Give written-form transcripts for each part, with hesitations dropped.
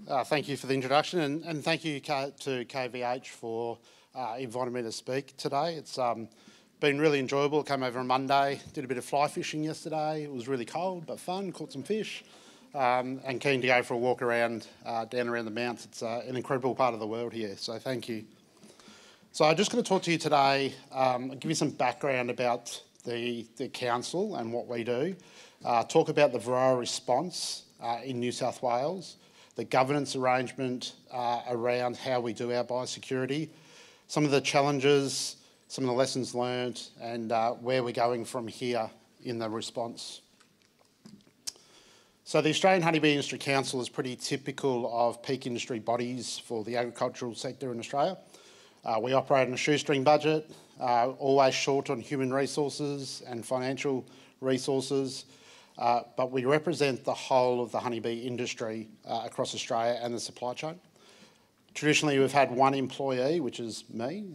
Thank you for the introduction, and thank you to KVH for inviting me to speak today. It's been really enjoyable. Came over on Monday, did a bit of fly fishing yesterday. It was really cold but fun, caught some fish, and keen to go for a walk around down around the mounts. It's an incredible part of the world here, so thank you. So I'm just going to talk to you today, give you some background about the council and what we do, talk about the Varroa response in New South Wales, the governance arrangement around how we do our biosecurity, some of the challenges, some of the lessons learned, and where we're going from here in the response. So the Australian Honeybee Industry Council is pretty typical of peak industry bodies for the agricultural sector in Australia. We operate on a shoestring budget, always short on human resources and financial resources, but we represent the whole of the honeybee industry across Australia and the supply chain. Traditionally, we've had one employee, which is me,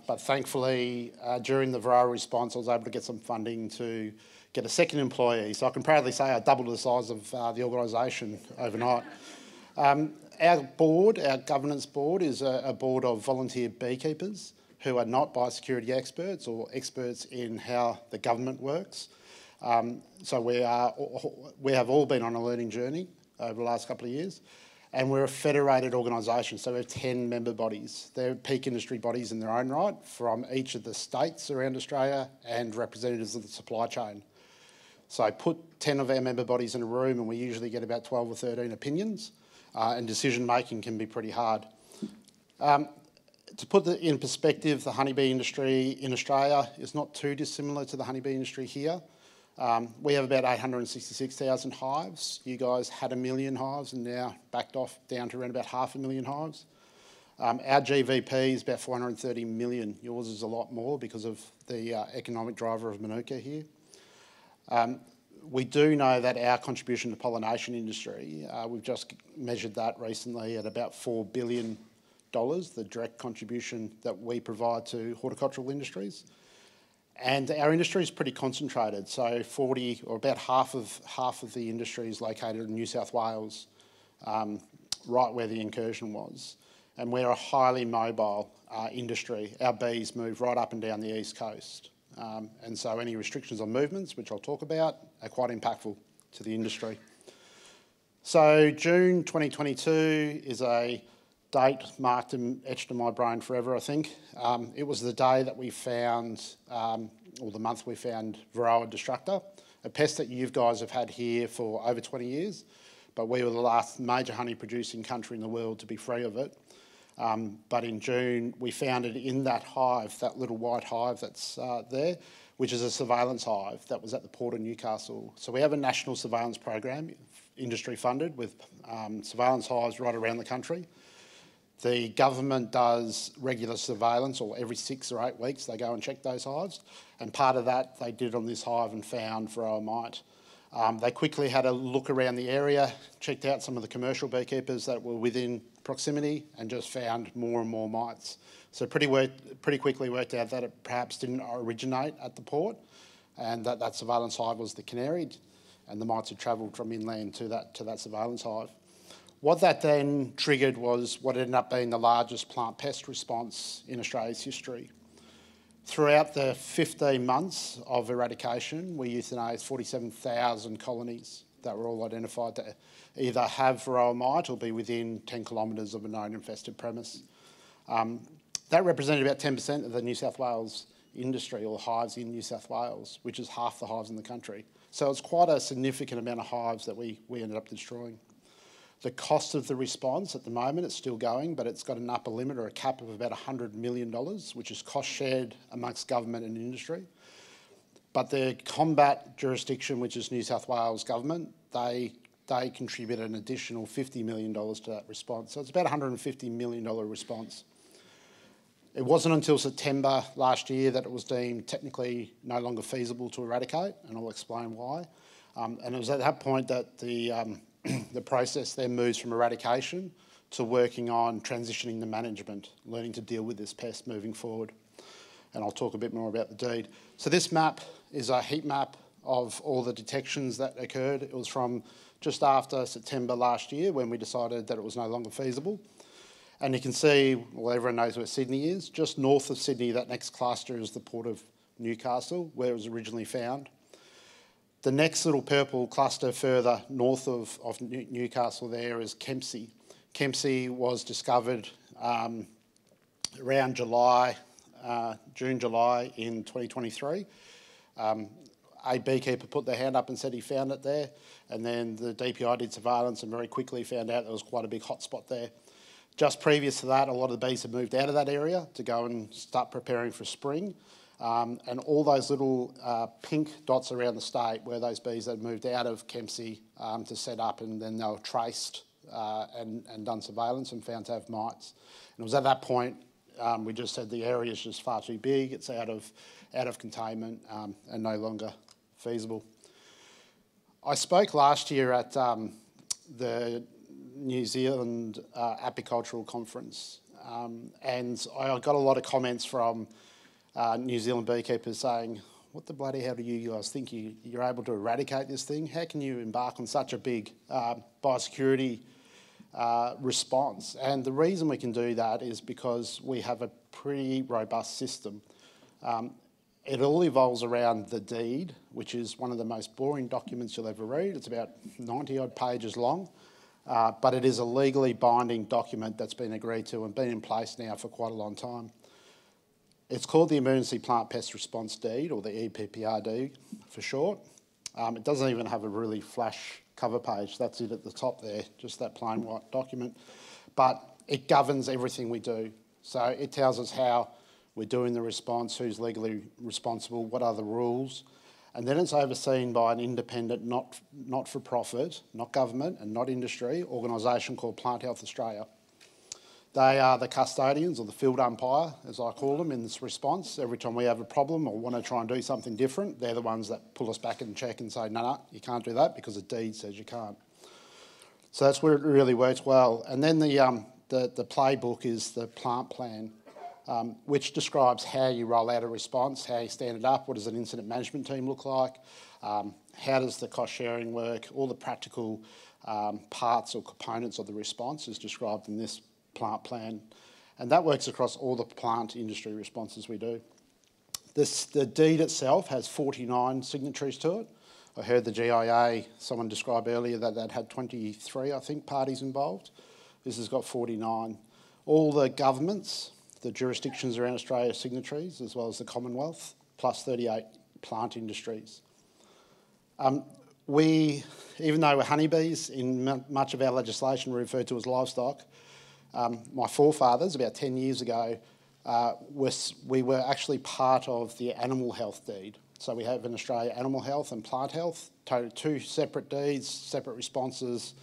but thankfully, during the Varroa response, I was able to get some funding to get a second employee. So I can proudly say I doubled the size of the organisation overnight. Our board, our governance board, is a board of volunteer beekeepers who are not biosecurity experts or experts in how the government works. So we have all been on a learning journey over the last couple of years, and we're a federated organisation, so we have 10 member bodies. They're peak industry bodies in their own right from each of the states around Australia and representatives of the supply chain. So I put 10 of our member bodies in a room and we usually get about 12 or 13 opinions, and decision making can be pretty hard. To put that in perspective, the honeybee industry in Australia is not too dissimilar to the honeybee industry here. We have about 866,000 hives. You guys had 1 million hives and now backed off down to around about 500,000 hives. Our GVP is about 430 million. Yours is a lot more because of the economic driver of Manuka here. We do know that our contribution to pollination industry, we've just measured that recently at about $4 billion, the direct contribution that we provide to horticultural industries. And our industry is pretty concentrated, so 40 or about half of the industry is located in New South Wales, right where the incursion was. And we're a highly mobile industry. Our bees move right up and down the east coast. And so any restrictions on movements, which I'll talk about, are quite impactful to the industry. So June 2022 is a date marked and etched in my brain forever, I think. It was the day that we found, or the month we found Varroa destructor, a pest that you guys have had here for over 20 years, but we were the last major honey producing country in the world to be free of it. But in June, we found it in that hive, that little white hive that's there, which is a surveillance hive that was at the Port of Newcastle. So we have a national surveillance program, industry funded, with surveillance hives right around the country. The government does regular surveillance, or every 6 or 8 weeks they go and check those hives. And part of that they did on this hive and found Varroa mite. They quickly had a look around the area, checked out some of the commercial beekeepers that were within proximity and just found more and more mites. So pretty quickly worked out that it perhaps didn't originate at the port and that surveillance hive was the canary and the mites had travelled from inland to that surveillance hive. What that then triggered was what ended up being the largest plant pest response in Australia's history. Throughout the 15 months of eradication, we euthanized 47,000 colonies that were all identified to either have Varroa mite or be within 10 kilometres of a known infested premise. That represented about 10% of the New South Wales industry, or hives in New South Wales, which is half the hives in the country. So it's quite a significant amount of hives that we ended up destroying. The cost of the response at the moment, it's still going, but it's got an upper limit or a cap of about $100 million, which is cost shared amongst government and industry. But the combat jurisdiction, which is New South Wales government, they contribute an additional $50 million to that response. So it's about a $150 million response. It wasn't until September last year that it was deemed technically no longer feasible to eradicate, and I'll explain why. And it was at that point that the process then moves from eradication to working on transitioning the management, learning to deal with this pest moving forward. And I'll talk a bit more about the deed. So this map is a heat map of all the detections that occurred. It was from just after September last year when we decided that it was no longer feasible. And you can see, well, everyone knows where Sydney is. Just north of Sydney, that next cluster is the Port of Newcastle, where it was originally found. The next little purple cluster further north of Newcastle there is Kempsey. Kempsey was discovered around July, June, July in 2023. A beekeeper put their hand up and said he found it there, and then the DPI did surveillance and very quickly found out there was quite a big hotspot there. Just previous to that, a lot of the bees had moved out of that area to go and start preparing for spring. And all those little pink dots around the state were those bees that moved out of Kempsey to set up, and then they were traced and done surveillance and found to have mites. And it was at that point we just said the area is just far too big, it's out of containment and no longer feasible. I spoke last year at the New Zealand Apicultural Conference, and I got a lot of comments from New Zealand beekeepers saying, what the bloody hell do you guys think you're able to eradicate this thing? How can you embark on such a big biosecurity response? And the reason we can do that is because we have a pretty robust system. It all evolves around the deed, which is one of the most boring documents you'll ever read. It's about 90 odd pages long, but it is a legally binding document that's been agreed to and been in place now for quite a long time. It's called the Emergency Plant Pest Response Deed, or the EPPRD for short. It doesn't even have a really flash cover page. That's it at the top there, just that plain white document. But it governs everything we do. So it tells us how we're doing the response, who's legally responsible, what are the rules. And then it's overseen by an independent, not-for-profit, not government and not industry, organisation called Plant Health Australia. They are the custodians, or the field umpire, as I call them, in this response. Every time we have a problem or want to try and do something different, they're the ones that pull us back and check and say, no, you can't do that because the deed says you can't. So that's where it really works well. And then the playbook is the plant plan, which describes how you roll out a response, how you stand it up, what does an incident management team look like, how does the cost sharing work, all the practical parts or components of the response is described in this plant plan, and that works across all the plant industry responses we do. The deed itself has 49 signatories to it. I heard the GIA, someone described earlier that had 23, I think, parties involved. This has got 49. All the governments, the jurisdictions around Australia are signatories, as well as the Commonwealth, plus 38 plant industries. Even though we're honeybees, in much of our legislation we're referred to as livestock. My forefathers, about 10 years ago, we were actually part of the animal health deed. So we have in Australia animal health and plant health, two separate deeds, separate responses.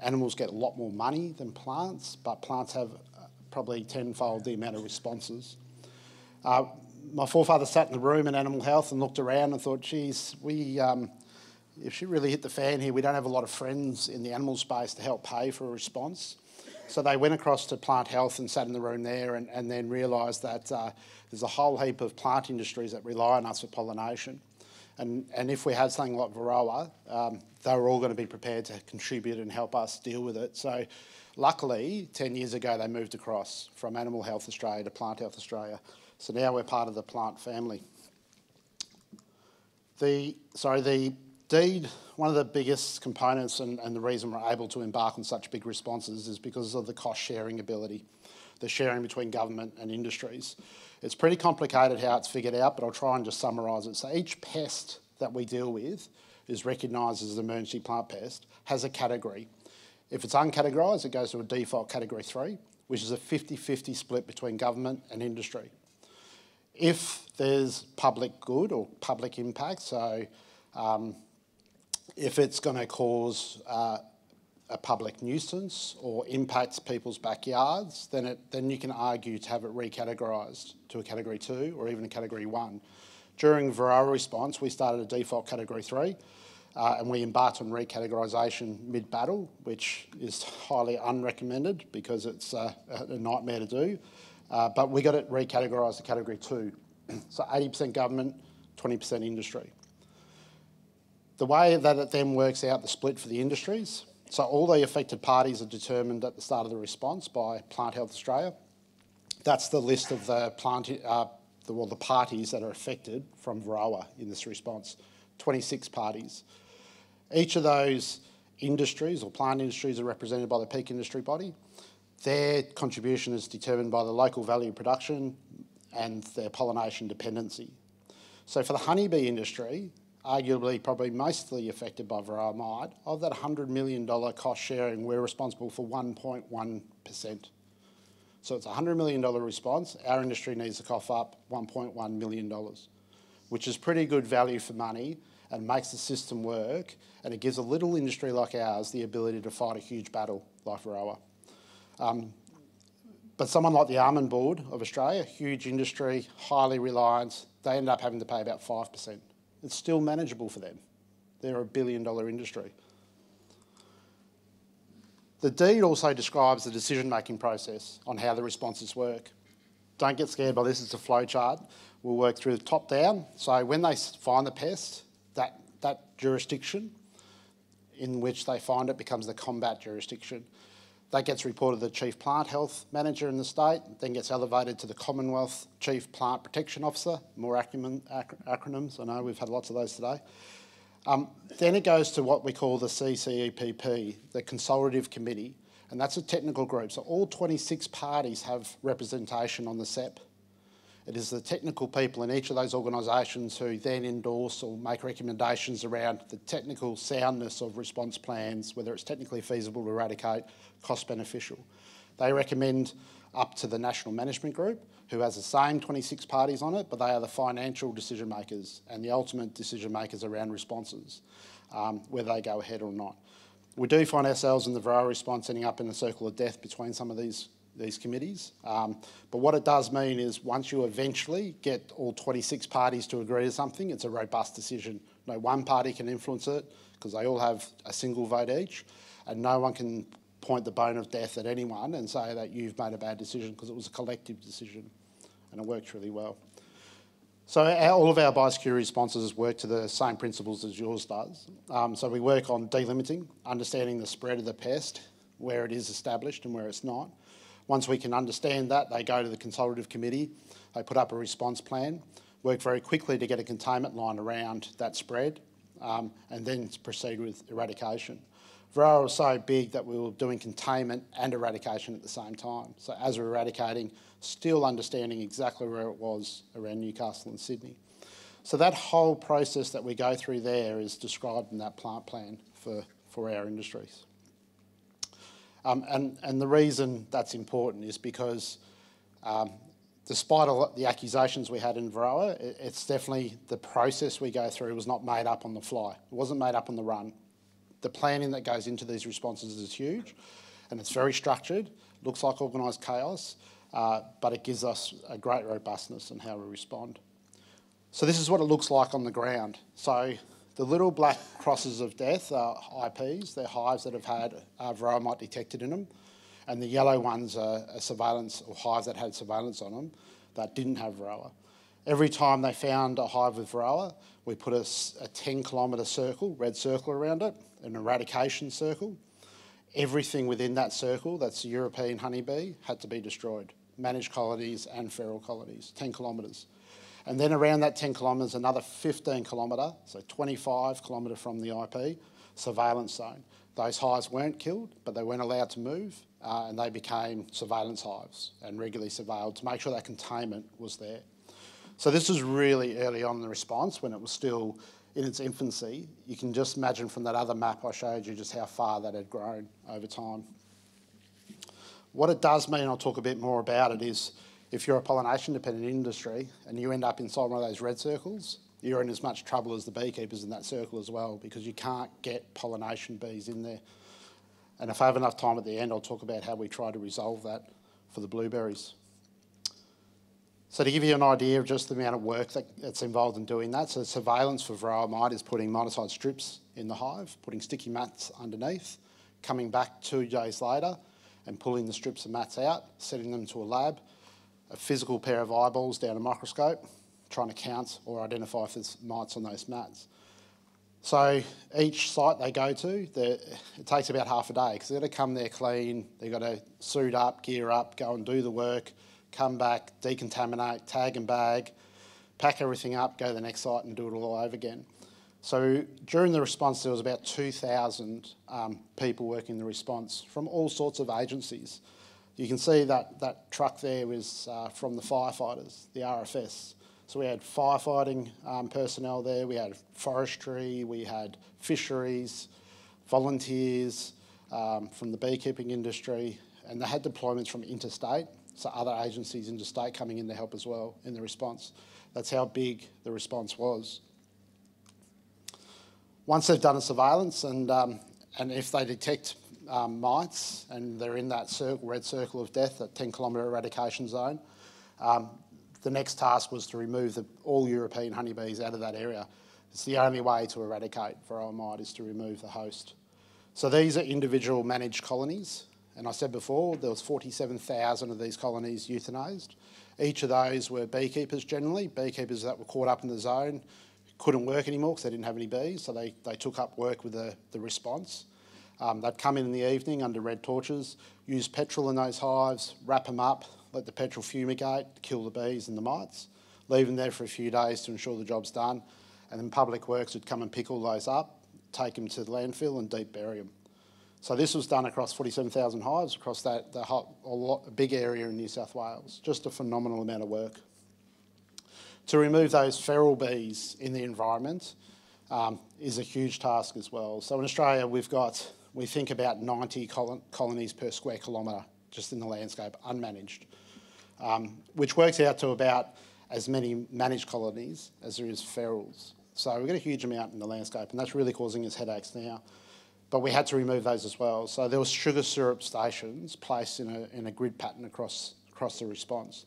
Animals get a lot more money than plants, but plants have probably tenfold the amount of responses. My forefather sat in the room in animal health and looked around and thought, geez, if she really hit the fan here, we don't have a lot of friends in the animal space to help pay for a response. So they went across to plant health and sat in the room there and then realised that there's a whole heap of plant industries that rely on us for pollination. And if we had something like Varroa, they were all going to be prepared to contribute and help us deal with it. So luckily, 10 years ago, they moved across from Animal Health Australia to Plant Health Australia. So now we're part of the plant family. The deed, one of the biggest components and the reason we're able to embark on such big responses is because of the cost sharing ability, the sharing between government and industries. It's pretty complicated how it's figured out, but I'll try and just summarise it. So each pest that we deal with is recognised as an emergency plant pest, has a category. If it's uncategorised, it goes to a default category 3, which is a 50-50 split between government and industry. If there's public good or public impact, so if it's going to cause a public nuisance or impacts people's backyards, then you can argue to have it recategorised to a category 2 or even a category 1. During Varroa response, we started a default category 3 and we embarked on recategorisation mid-battle, which is highly unrecommended because it's a nightmare to do. But we got it recategorised to category 2. So 80% government, 20% industry. The way that it then works out the split for the industries, so all the affected parties are determined at the start of the response by Plant Health Australia. That's the list of the the parties that are affected from Varroa in this response, 26 parties. Each of those industries or plant industries are represented by the peak industry body. Their contribution is determined by the local value of production and their pollination dependency. So for the honeybee industry, arguably probably mostly affected by Varroa mite, of that $100 million cost sharing, we're responsible for 1.1%. So it's a $100 million response. Our industry needs to cough up $1.1 million, which is pretty good value for money and makes the system work, and it gives a little industry like ours the ability to fight a huge battle like Varroa. But someone like the Almond Board of Australia, huge industry, highly reliant, they end up having to pay about 5%. It's still manageable for them. They're a $1 billion industry. The deed also describes the decision-making process on how the responses work. Don't get scared by this, it's a flow chart. We'll work through the top down. So when they find the pest, that jurisdiction in which they find it becomes the combat jurisdiction. That gets reported to the Chief Plant Health Manager in the state, then gets elevated to the Commonwealth Chief Plant Protection Officer, more acronyms, I know we've had lots of those today. Then it goes to what we call the CCEPP, the Consultative Committee, and that's a technical group. So all 26 parties have representation on the CEP. It is the technical people in each of those organisations who then endorse or make recommendations around the technical soundness of response plans, whether it's technically feasible to eradicate, cost beneficial. They recommend up to the National Management Group, who has the same 26 parties on it, but they are the financial decision makers and the ultimate decision makers around responses, whether they go ahead or not. We do find ourselves in the Varroa response ending up in a circle of death between some of these committees. But what it does mean is once you eventually get all 26 parties to agree to something, it's a robust decision. No one party can influence it because they all have a single vote each, and no one can point the bone of death at anyone and say that you've made a bad decision, because it was a collective decision and it worked really well. So all of our biosecurity responses work to the same principles as yours does. So we work on delimiting, understanding the spread of the pest, where it is established and where it's not. Once we can understand that, they go to the Consultative Committee, they put up a response plan, work very quickly to get a containment line around that spread, and then proceed with eradication. Varroa was so big that we were doing containment and eradication at the same time. So as we're eradicating, still understanding exactly where it was around Newcastle and Sydney. So that whole process that we go through there is described in that plant plan for our industries. And the reason that's important is because despite the accusations we had in Varroa, it's definitely the process we go through was not made up on the fly. It wasn't made up on the run. The planning that goes into these responses is huge, and it's very structured, looks like organised chaos, but it gives us a great robustness in how we respond. So this is what it looks like on the ground. So the little black crosses of death are IPs. They're hives that have had Varroa mite detected in them. And the yellow ones are surveillance, or hives that had surveillance on them that didn't have Varroa. Every time they found a hive with Varroa, we put a 10-kilometre circle, red circle around it, an eradication circle. Everything within that circle, that's the European honeybee, had to be destroyed. Managed colonies and feral colonies, 10 kilometres. And then around that 10 kilometres, another 15 kilometre, so 25 kilometre from the IP, surveillance zone. Those hives weren't killed, but they weren't allowed to move, and they became surveillance hives and regularly surveilled to make sure that containment was there. So this was really early on in the response, when it was still in its infancy. You can just imagine from that other map I showed you just how far that had grown over time. What it does mean, I'll talk a bit more about it, is if you're a pollination-dependent industry and you end up inside one of those red circles, you're in as much trouble as the beekeepers in that circle as well, because you can't get pollination bees in there. And if I have enough time at the end, I'll talk about how we try to resolve that for the blueberries. So to give you an idea of just the amount of work that's involved in doing that, so surveillance for Varroa mite is putting miticide strips in the hive, putting sticky mats underneath, coming back 2 days later and pulling the strips of mats out, setting them to a lab, a physical pair of eyeballs down a microscope, trying to count or identify if there's mites on those mats. So each site they go to, it takes about half a day because they've got to come there clean, they've got to suit up, gear up, go and do the work, come back, decontaminate, tag and bag, pack everything up, go to the next site and do it all over again. So during the response, there was about 2,000 people working the response from all sorts of agencies. You can see that truck there was from the firefighters, the RFS. So we had firefighting personnel there, we had forestry, we had fisheries, volunteers from the beekeeping industry, and they had deployments from interstate, so other agencies interstate coming in to help as well in the response. That's how big the response was. Once they've done a surveillance and if they detect mites and they're in that red circle of death, that 10-kilometre eradication zone, the next task was to remove all European honeybees out of that area. It's the only way to eradicate Varroa mite is to remove the host. So these are individual managed colonies, and I said before there was 47,000 of these colonies euthanised. Each of those were beekeepers generally, beekeepers that were caught up in the zone, couldn't work anymore because they didn't have any bees, so they took up work with the response. They'd come in the evening under red torches, use petrol in those hives, wrap them up, let the petrol fumigate to kill the bees and the mites, leave them there for a few days to ensure the job's done, and then Public Works would come and pick all those up, take them to the landfill and deep bury them. So this was done across 47,000 hives across a big area in New South Wales. Just a phenomenal amount of work. To remove those feral bees in the environment is a huge task as well. So in Australia, we think about 90 colonies per square kilometre just in the landscape, unmanaged, which works out to about as many managed colonies as there is ferals. So we've got a huge amount in the landscape, and that's really causing us headaches now. But we had to remove those as well. So there was sugar syrup stations placed in a grid pattern across the response.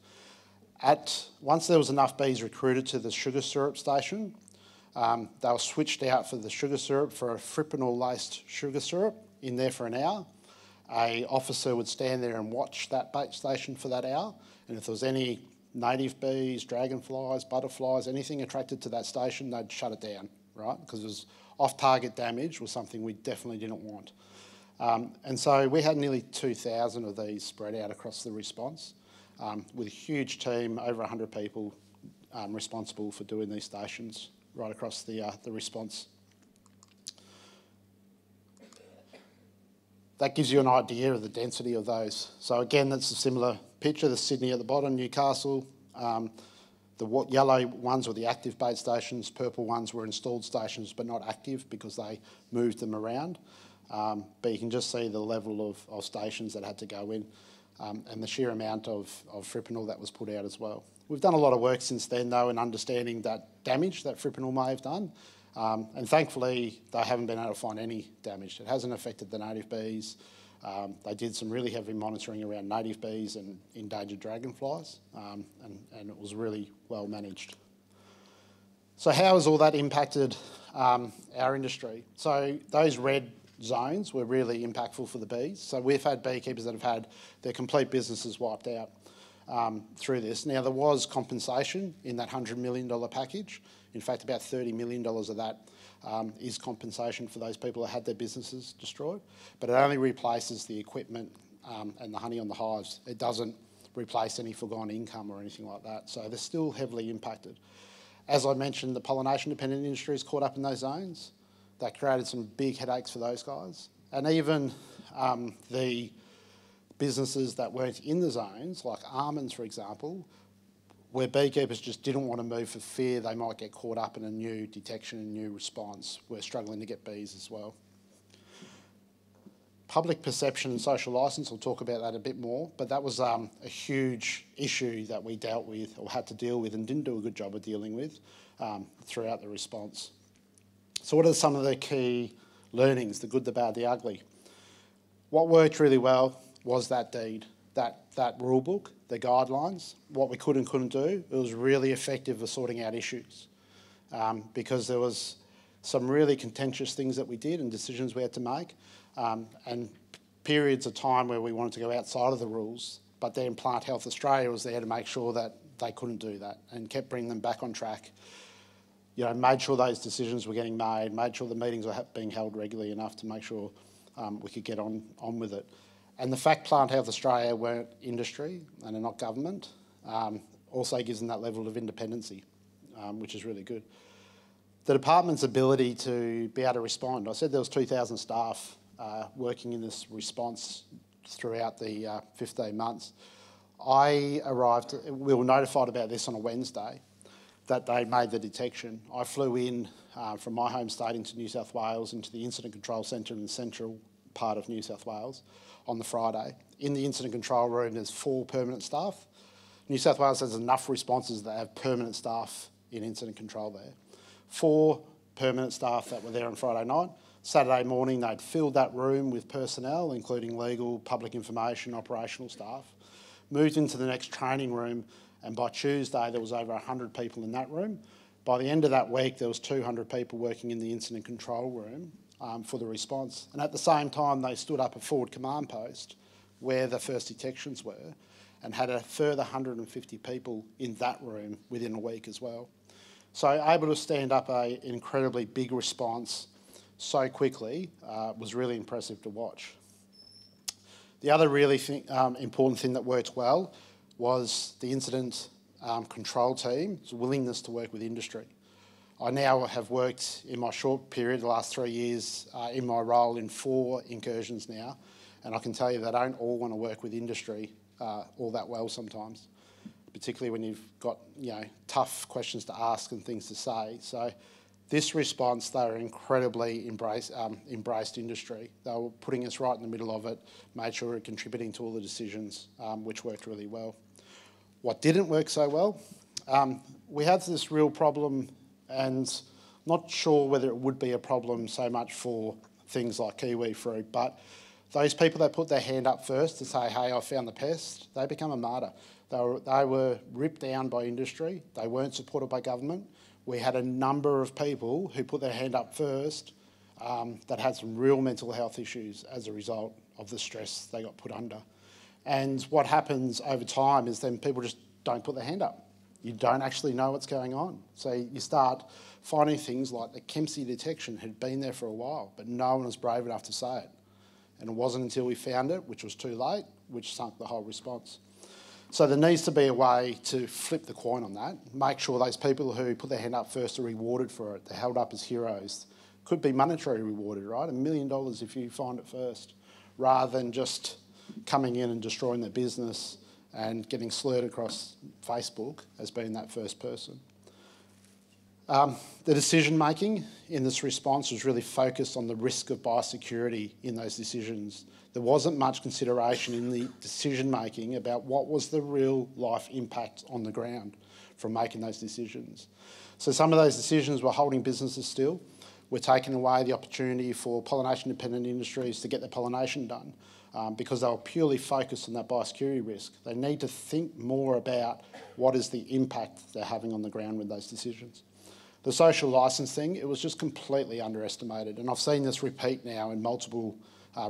Once there was enough bees recruited to the sugar syrup station, they were switched out for the sugar syrup for a fipronil-laced sugar syrup in there for an hour. An officer would stand there and watch that bait station for that hour, and if there was any native bees, dragonflies, butterflies, anything attracted to that station, they'd shut it down, right? Because it was off-target damage was something we definitely didn't want. And so we had nearly 2,000 of these spread out across the response, with a huge team, over 100 people responsible for doing these stations right across the response. That gives you an idea of the density of those. So again, that's a similar picture. The Sydney at the bottom, Newcastle. The yellow ones were the active bait stations, purple ones were installed stations but not active because they moved them around. But you can just see the level of stations that had to go in. And the sheer amount of fipronil that was put out as well. We've done a lot of work since then, though, in understanding that damage that fipronil may have done. And thankfully, they haven't been able to find any damage. It hasn't affected the native bees. They did some really heavy monitoring around native bees and endangered dragonflies, and it was really well managed. So how has all that impacted our industry? So those red zones were really impactful for the bees. So we've had beekeepers that have had their complete businesses wiped out through this. Now, there was compensation in that $100 million package. In fact, about $30 million of that is compensation for those people that had their businesses destroyed. But it only replaces the equipment and the honey on the hives. It doesn't replace any foregone income or anything like that. So they're still heavily impacted. As I mentioned, the pollination-dependent industry is caught up in those zones. That created some big headaches for those guys. And even the businesses that weren't in the zones, like almonds, for example, where beekeepers just didn't want to move for fear they might get caught up in a new detection and new response, were struggling to get bees as well. Public perception and social licence, I'll talk about that a bit more, but that was a huge issue that we dealt with or had to deal with and didn't do a good job of dealing with throughout the response. So what are some of the key learnings, the good, the bad, the ugly? What worked really well was that deed, that rule book, the guidelines, what we could and couldn't do. It was really effective for sorting out issues because there was some really contentious things that we did and decisions we had to make and periods of time where we wanted to go outside of the rules, but then Plant Health Australia was there to make sure that they couldn't do that and kept bringing them back on track. made sure those decisions were getting made, made sure the meetings were being held regularly enough to make sure we could get on with it. And the fact Plant Health Australia weren't industry and are not government also gives them that level of independency, which is really good. The department's ability to be able to respond. I said there was 2,000 staff working in this response throughout the 15 months. We were notified about this on a Wednesday, that they made the detection. I flew in from my home state into New South Wales, into the Incident Control Centre in the central part of New South Wales on the Friday. In the Incident Control Room, there's 4 permanent staff. New South Wales has enough responses that have permanent staff in incident control there. 4 permanent staff that were there on Friday night. Saturday morning, they'd filled that room with personnel, including legal, public information, operational staff. Moved into the next training room, and by Tuesday, there was over 100 people in that room. By the end of that week, there was 200 people working in the incident control room for the response. And at the same time, they stood up a forward command post where the first detections were and had a further 150 people in that room within a week as well. So able to stand up an incredibly big response so quickly was really impressive to watch. The other really important thing that worked well was the incident control team's willingness to work with industry. I now have worked in my short period, the last 3 years, in my role in 4 incursions now, and I can tell you they don't all want to work with industry all that well sometimes, particularly when you've got tough questions to ask and things to say. So this response, they were incredibly embraced industry. They were putting us right in the middle of it, made sure we were contributing to all the decisions, which worked really well. What didn't work so well, we had this real problem, and not sure whether it would be a problem so much for things like kiwi fruit, but those people that put their hand up first to say, hey, I found the pest, they become a martyr. They were ripped down by industry. They weren't supported by government. We had a number of people who put their hand up first that had some real mental health issues as a result of the stress they got put under. And what happens over time is then people just don't put their hand up. You don't actually know what's going on. So you start finding things like the Kempsey detection had been there for a while, but no one was brave enough to say it. And it wasn't until we found it, which was too late, which sunk the whole response. So there needs to be a way to flip the coin on that, make sure those people who put their hand up first are rewarded for it. They're held up as heroes. Could be monetary rewarded, right? $1 million if you find it first, rather than just coming in and destroying their business and getting slurred across Facebook as being that first person. The decision making in this response was really focused on the risk of biosecurity in those decisions. There wasn't much consideration in the decision making about what was the real life impact on the ground from making those decisions. So some of those decisions were holding businesses still. We're taking away the opportunity for pollination-dependent industries to get their pollination done because they were purely focused on that biosecurity risk. They need to think more about what is the impact they're having on the ground with those decisions. The social licence thing, it was just completely underestimated, and I've seen this repeat now in multiple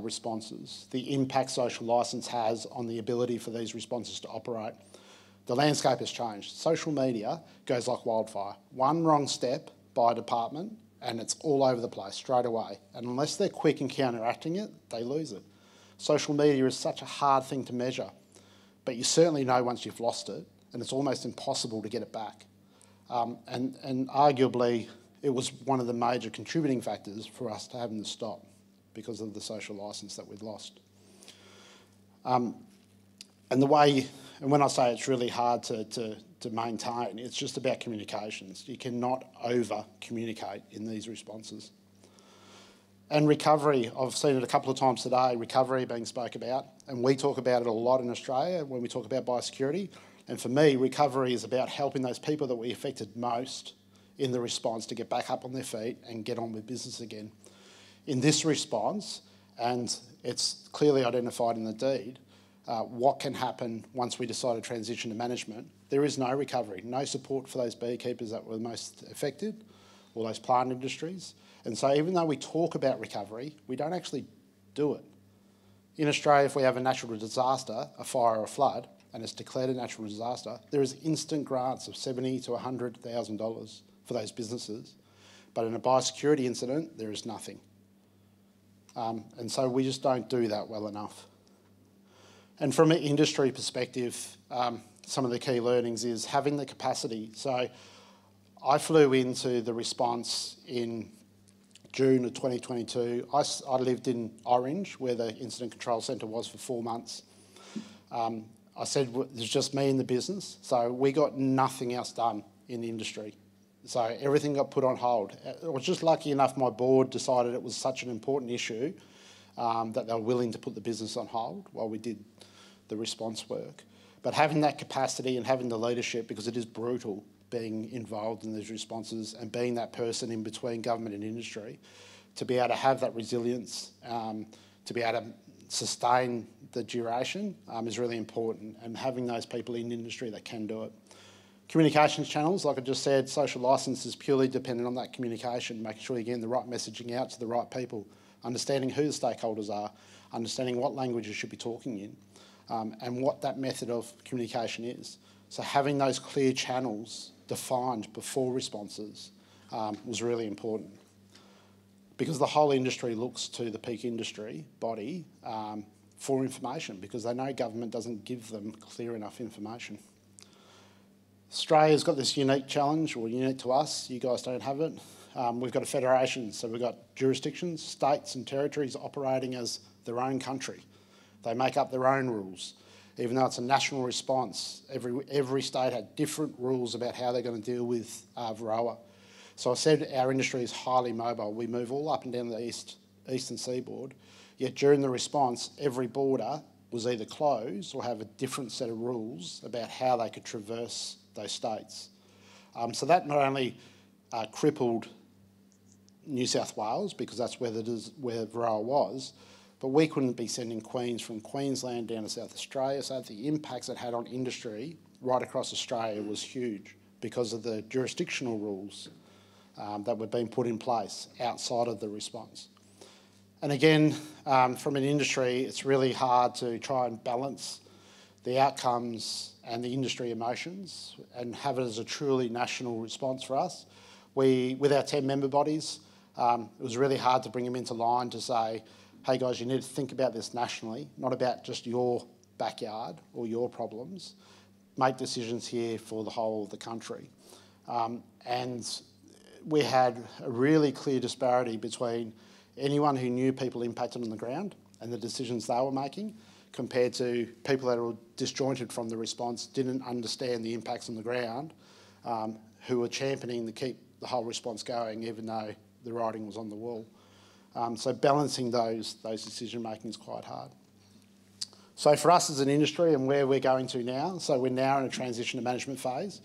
responses, the impact social licence has on the ability for these responses to operate. The landscape has changed. Social media goes like wildfire. One wrong step by a department and it's all over the place straight away. And unless they're quick in counteracting it, they lose it. Social media is such a hard thing to measure, but you certainly know once you've lost it, and it's almost impossible to get it back. And arguably, it was one of the major contributing factors for us to having to stop because of the social licence that we'd lost. And when I say it's really hard to maintain, it's just about communications. You cannot over-communicate in these responses. And recovery, I've seen it a couple of times today, recovery being spoke about, and we talk about it a lot in Australia when we talk about biosecurity. And for me, recovery is about helping those people that we affected most in the response to get back up on their feet and get on with business again. In this response, and it's clearly identified in the deed, what can happen once we decide to transition to management, there is no recovery, no support for those beekeepers that were most affected, or those plant industries. And so even though we talk about recovery, we don't actually do it. In Australia, if we have a natural disaster, a fire or a flood, and it's declared a natural disaster, there is instant grants of $70,000 to $100,000 for those businesses. But in a biosecurity incident, there is nothing. And so we just don't do that well enough. And from an industry perspective, some of the key learnings is having the capacity. So I flew into the response in June of 2022. I lived in Orange, where the Incident Control Centre was for 4 months. I said, there's just me in the business. So we got nothing else done in the industry. So everything got put on hold. I was just lucky enough my board decided it was such an important issue that they were willing to put the business on hold while we did the response work. But having that capacity and having the leadership, because it is brutal being involved in these responses and being that person in between government and industry, to be able to have that resilience, to be able to sustain the duration is really important, and having those people in industry that can do it. Communications channels, like I just said, social licence is purely dependent on that communication, making sure you're getting the right messaging out to the right people, understanding who the stakeholders are, understanding what language you should be talking in, and what that method of communication is. So having those clear channels defined before responses was really important, because the whole industry looks to the peak industry body for information, because they know government doesn't give them clear enough information. Australia's got this unique challenge, or unique to us, you guys don't have it. We've got a federation, so we've got jurisdictions, states and territories operating as their own country. They make up their own rules. Even though it's a national response, every state had different rules about how they're going to deal with Varroa. So I said our industry is highly mobile. We move all up and down the eastern seaboard, yet during the response, every border was either closed or have a different set of rules about how they could traverse those states. So that not only crippled New South Wales, because that's where Varroa was, but we couldn't be sending queens from Queensland down to South Australia, so the impacts it had on industry right across Australia was huge because of the jurisdictional rules that were being put in place outside of the response. And again, from an industry, it's really hard to try and balance the outcomes and the industry emotions and have it as a truly national response for us. With our 10 member bodies, it was really hard to bring them into line to say, hey guys, you need to think about this nationally, not about just your backyard or your problems. Make decisions here for the whole of the country. And we had a really clear disparity between anyone who knew people impacted on the ground and the decisions they were making, compared to people that were disjointed from the response, didn't understand the impacts on the ground, who were championing to keep the whole response going, even though the writing was on the wall. So balancing those decision-making is quite hard. So for us as an industry and where we're going to now, so we're now in a transition to management phase.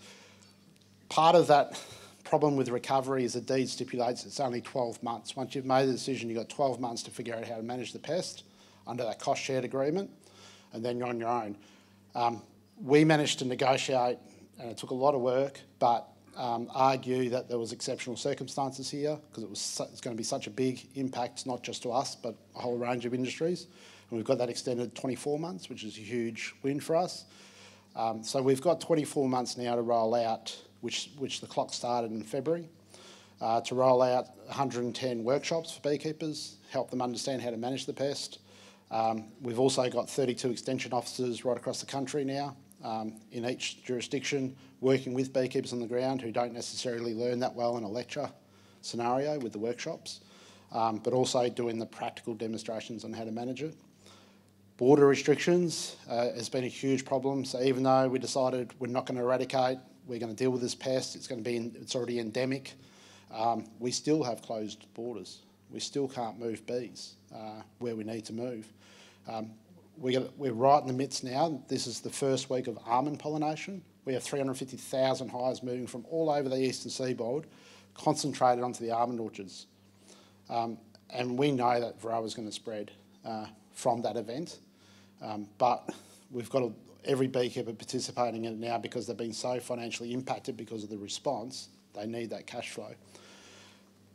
Part of that problem with recovery is the deed stipulates it's only 12 months. Once you've made the decision, you've got 12 months to figure out how to manage the pest under that cost-shared agreement, and then you're on your own. We managed to negotiate, and it took a lot of work, but argue that there was exceptional circumstances here, because it's going to be such a big impact, not just to us, but a whole range of industries. And we've got that extended 24 months, which is a huge win for us. So we've got 24 months now to roll out, which the clock started in February, to roll out 110 workshops for beekeepers, help them understand how to manage the pest. We've also got 32 extension officers right across the country now, in each jurisdiction, working with beekeepers on the ground who don't necessarily learn that well in a lecture scenario with the workshops, but also doing the practical demonstrations on how to manage it. Border restrictions has been a huge problem. So even though we decided we're not going to eradicate, we're going to deal with this pest, it's already endemic, we still have closed borders. We still can't move bees where we need to move. We're right in the midst now. This is the first week of almond pollination. We have 350,000 hives moving from all over the eastern seaboard, concentrated onto the almond orchards. And we know that Varroa is going to spread from that event. But we've got every beekeeper participating in it now because they've been so financially impacted because of the response. They need that cash flow.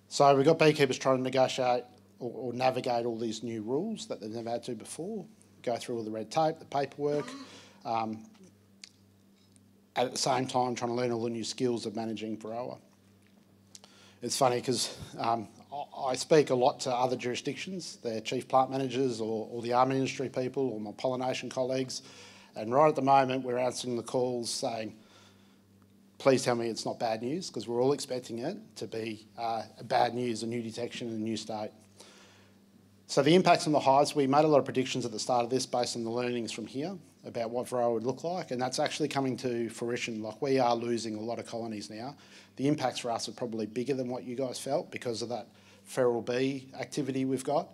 So we've got beekeepers trying to negotiate or navigate all these new rules that they've never had to before, go through all the red tape, the paperwork, at the same time trying to learn all the new skills of managing Varroa. It's funny because I speak a lot to other jurisdictions, their chief plant managers or the almond industry people or my pollination colleagues, and right at the moment we're answering the calls saying, please tell me it's not bad news, because we're all expecting it to be bad news, a new detection in a new state. So the impacts on the hives, we made a lot of predictions at the start of this based on the learnings from here about what Varroa would look like, and that's actually coming to fruition. Like, we are losing a lot of colonies now. The impacts for us are probably bigger than what you guys felt because of that feral bee activity we've got.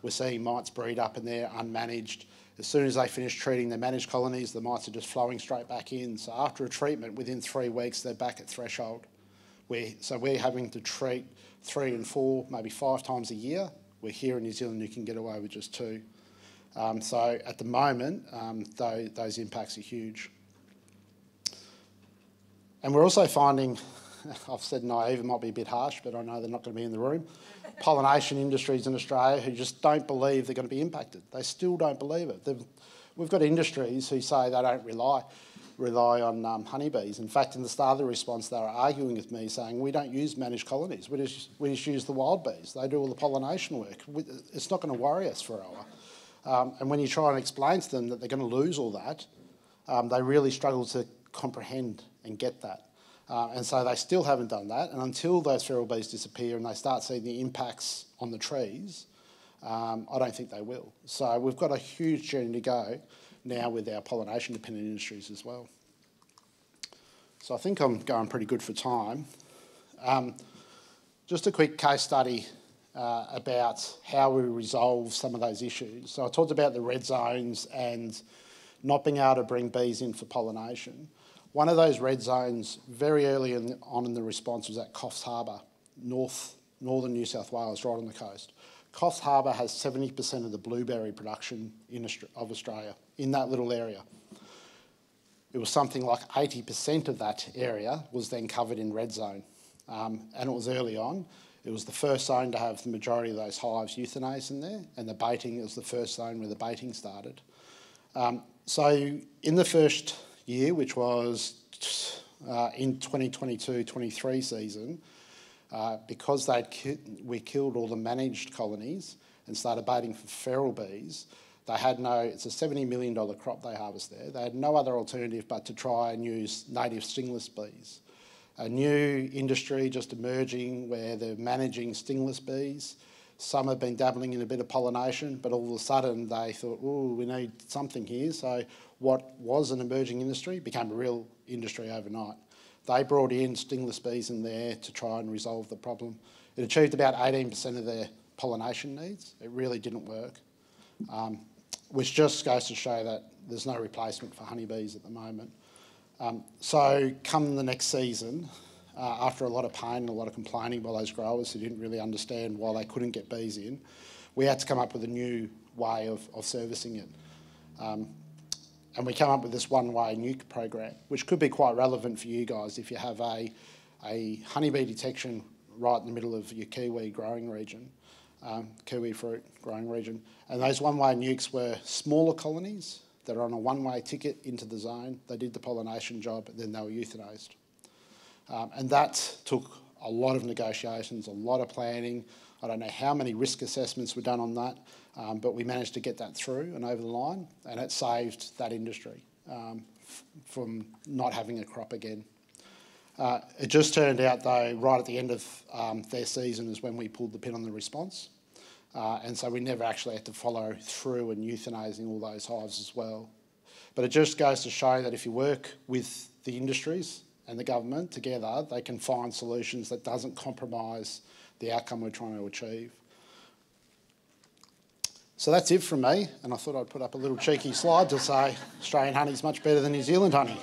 We're seeing mites breed up in there unmanaged. As soon as they finish treating their managed colonies, the mites are just flowing straight back in. So after a treatment, within 3 weeks, they're back at threshold. So we're having to treat 3 and 4, maybe 5 times a year. We're here in New Zealand, you can get away with just 2. So at the moment, those impacts are huge. And we're also finding, I've said naive, it might be a bit harsh, but I know they're not going to be in the room, pollination industries in Australia who just don't believe they're going to be impacted. They still don't believe it. We've got industries who say they don't rely on honeybees. In fact, in the start of the response, they were arguing with me saying, we don't use managed colonies, we just use the wild bees. They do all the pollination work. It's not going to worry us for Varroa. And when you try and explain to them that they're going to lose all that, they really struggle to comprehend and get that. And so they still haven't done that. And until those feral bees disappear and they start seeing the impacts on the trees, I don't think they will. So we've got a huge journey to go now with our pollination-dependent industries as well. So I think I'm going pretty good for time. Just a quick case study about how we resolve some of those issues. So I talked about the red zones and not being able to bring bees in for pollination. One of those red zones very early on in the response was at Coffs Harbour, northern New South Wales, right on the coast. Coffs Harbour has 70% of the blueberry production of Australia in that little area. It was something like 80% of that area was then covered in red zone. And it was early on. It was the first zone to have the majority of those hives euthanized in there, and the baiting, it was the first zone where the baiting started. So in the first year, which was in 2022-23 season, because we killed all the managed colonies and started baiting for feral bees, they had it's a $70 million crop they harvest there. They had no other alternative but to try and use native stingless bees. A new industry just emerging where they're managing stingless bees. Some have been dabbling in a bit of pollination, but all of a sudden they thought, oh, we need something here. So what was an emerging industry became a real industry overnight. They brought in stingless bees in there to try and resolve the problem. It achieved about 18% of their pollination needs. It really didn't work, which just goes to show that there's no replacement for honeybees at the moment. So come the next season, after a lot of pain and a lot of complaining by those growers who didn't really understand why they couldn't get bees in, we had to come up with a new way of servicing it. And we came up with this one-way nuke program, which could be quite relevant for you guys if you have a honeybee detection right in the middle of your kiwi growing region, kiwi fruit growing region. And those one-way nukes were smaller colonies that are on a one-way ticket into the zone. They did the pollination job, and then they were euthanized. And that took a lot of negotiations, a lot of planning. I don't know how many risk assessments were done on that, but we managed to get that through and over the line, and it saved that industry from not having a crop again. It just turned out, though, right at the end of their season is when we pulled the pin on the response. And so we never actually had to follow through and euthanizing all those hives as well. But it just goes to show that if you work with the industries and the government together, they can find solutions that doesn't compromise the outcome we're trying to achieve. So that's it from me, and I thought I'd put up a little cheeky slide to say Australian honey's much better than New Zealand honey.